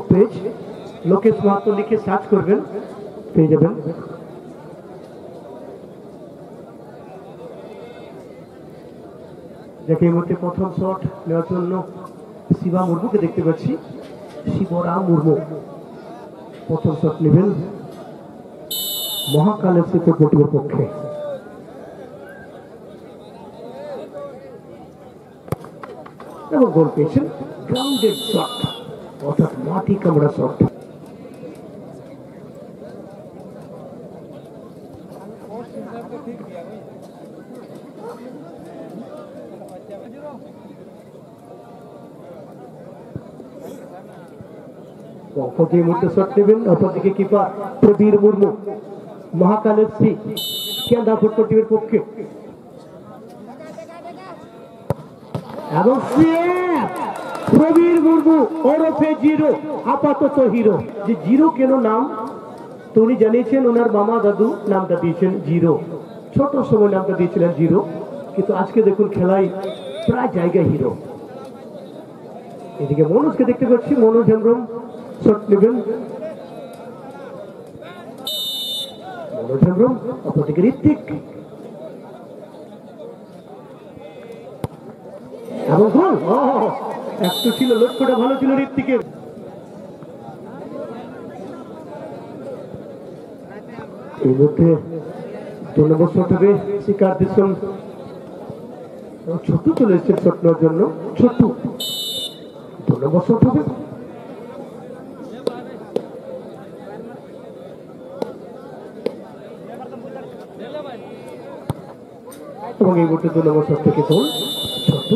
Facebook page Lokesh Mahato লিখে search করবেন, পেয়ে যাবেন। দেখে এই মুহূর্তে প্রথম শট নেওয়ার জন্য শিবা মুর্মুকে দেখতে পাচ্ছি। শিবরাম মুর্মু প্রথম শট নেবেন মহাকালের ফুটবল পক্ষে। এবং গোল পেয়েছেন গ্রাউন্ডেড শট, অর্থাৎ মাটি কামড়া শট। অপরদিকে মধ্যে শট নেবেন, অপরদিকে কিপার প্রবীর মুর্মু মহাকাল এফসি কেন্দ্রা ফুটবল টিমের পক্ষে। এবং প্রবীর মুর্মু ওরফে জিরো, আপাতত হিরো। যে জিরো কেন নাম তো উনি জানিয়েছেন, ওনার মামা দাদু নামটা দিয়েছেন জিরো, ছোট সময় নামটা দিয়েছিলেন জিরো, কিন্তু আজকে দেখুন খেলায় প্রায় জায়গায় হিরো। এদিকে মনোজকে দেখতে পাচ্ছি, মনোজ হেমব্রম শট নেবেন, মনোজ হেমব্রম। অপরদিকে ঋত্বিক এবং গোল। একটু ছিল, লক্ষ্যটা ভালো ছিল ঋত্বিকের। এই মধ্যে 2 নম্বর শট হবে শিকার দিশন। ছোট্ট চলে এসেছেন শট নেওয়ার জন্য, ছোট্ট 2 নম্বর শট হবে। এবং এই মুহূর্তে 2 নম্বর শট থেকে গোল ছোট্ট।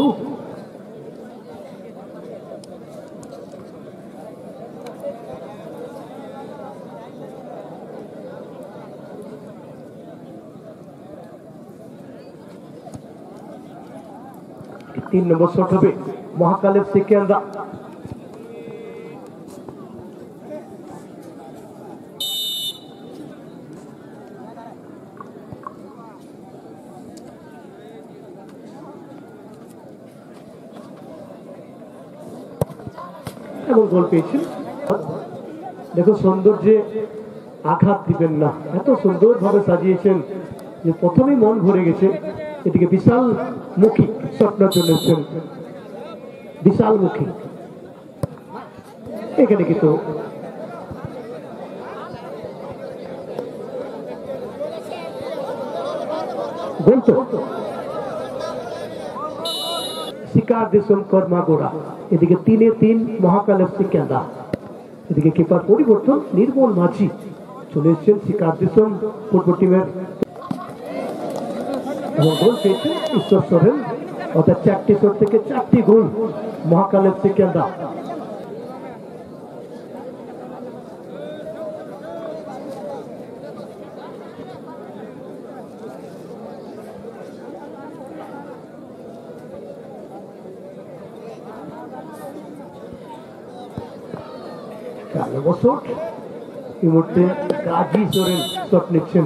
तीन नंबर शॉट হবে মহাকাল এফসি কেন্দ্রা। এবং গোল পেয়েছেন। দেখো সৌন্দর্যে আঘাত দিবেন না, এত সুন্দরভাবে সাজিয়েছেন যে প্রথমেই মন ভরে গেছে। এদিকে বিশাল মুখী স্বপ্নের জন্য এসেছেন, বিশাল মুখী। এখানে কিন্তু গোল তো শিকার দেশন কর্মাগোড়া। এদিকে 3-3 মহাকাল এফসি কেন্দ্রা। এদিকে কিপার পরিবর্তন, নির্মল মাঝি চলে এসেছেন শিকার দেশন ফুটবল টিমের। এবং গোল পেয়েছেন ঈশ্বর সোরেন, অর্থাৎ 4টি শট থেকে 4টি গোল মহাকাল এফসি কেন্দ্রা। শট এই মুহূর্তে গাজী সোরেন শট নিচ্ছেন।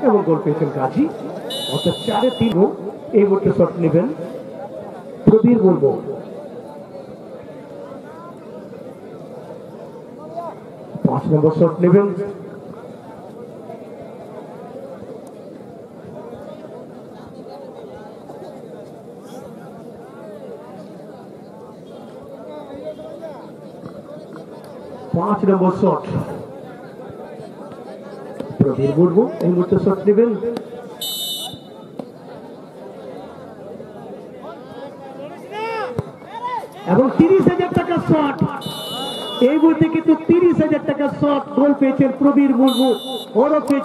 এবং গোল পেয়েছেন গাজী, অর্থাৎ 4-3। এই মুহূর্তে শট নেবেন প্রবীর মুর্মু। পাঁচ নম্বর শট নেবেন শট প্রবীর মুর্মু। এই মুহূর্তে শট নেবেন এবং 30,000 টাকার শট। এই মুহূর্তে কিন্তু 30,000 টাকার শট গোল পেয়েছেন প্রবীর মুর্মু ওরফে